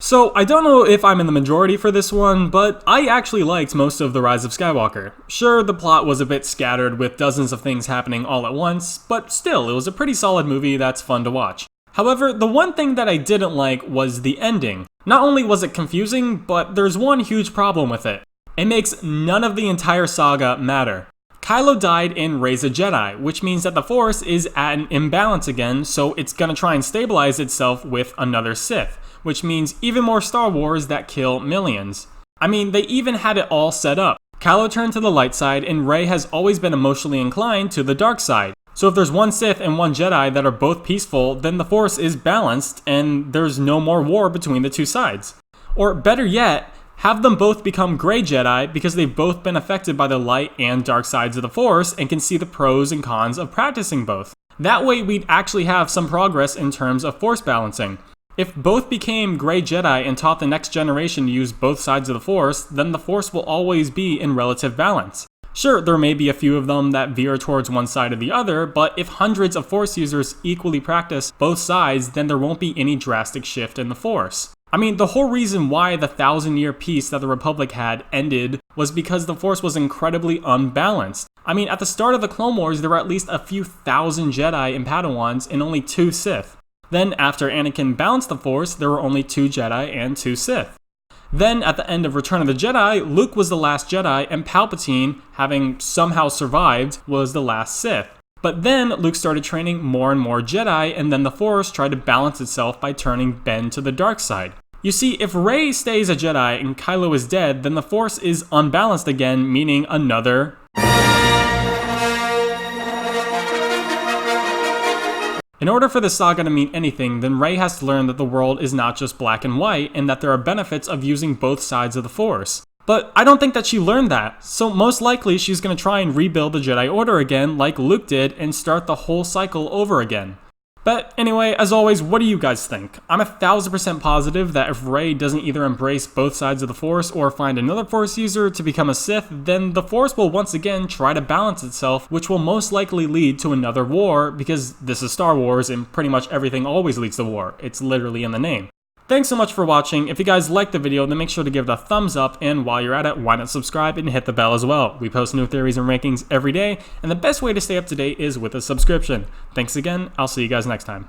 So, I don't know if I'm in the majority for this one, but I actually liked most of the Rise of Skywalker. Sure, the plot was a bit scattered with dozens of things happening all at once, but still, it was a pretty solid movie that's fun to watch. However, the one thing that I didn't like was the ending. Not only was it confusing, but there's one huge problem with it. It makes none of the entire saga matter. Kylo died in Rise of Jedi, which means that the Force is at an imbalance again, so it's gonna try and stabilize itself with another Sith, which means even more Star Wars that kill millions. I mean, they even had it all set up. Kylo turned to the light side, and Rey has always been emotionally inclined to the dark side. So if there's one Sith and one Jedi that are both peaceful, then the Force is balanced, and there's no more war between the two sides. Or better yet, have them both become Grey Jedi because they've both been affected by the light and dark sides of the Force and can see the pros and cons of practicing both. That way we'd actually have some progress in terms of Force balancing. If both became Grey Jedi and taught the next generation to use both sides of the Force, then the Force will always be in relative balance. Sure, there may be a few of them that veer towards one side or the other, but if hundreds of Force users equally practice both sides, then there won't be any drastic shift in the Force. I mean, the whole reason why the 1,000-year peace that the Republic had ended was because the Force was incredibly unbalanced. I mean, at the start of the Clone Wars, there were at least a few thousand Jedi and Padawans and only 2 Sith. Then, after Anakin balanced the Force, there were only 2 Jedi and 2 Sith. Then, at the end of Return of the Jedi, Luke was the last Jedi, and Palpatine, having somehow survived, was the last Sith. But then, Luke started training more and more Jedi, and then the Force tried to balance itself by turning Ben to the dark side. You see, if Rey stays a Jedi and Kylo is dead, then the Force is unbalanced again, meaning another... In order for the saga to mean anything, then Rey has to learn that the world is not just black and white, and that there are benefits of using both sides of the Force. But I don't think that she learned that, so most likely she's going to try and rebuild the Jedi Order again like Luke did and start the whole cycle over again. But anyway, as always, what do you guys think? I'm 1,000% positive that if Rey doesn't either embrace both sides of the Force or find another Force user to become a Sith, then the Force will once again try to balance itself, which will most likely lead to another war, because this is Star Wars and pretty much everything always leads to war. It's literally in the name. Thanks so much for watching. If you guys liked the video, then make sure to give it a thumbs up, and while you're at it, why not subscribe and hit the bell as well. We post new theories and rankings every day, and the best way to stay up to date is with a subscription. Thanks again, I'll see you guys next time.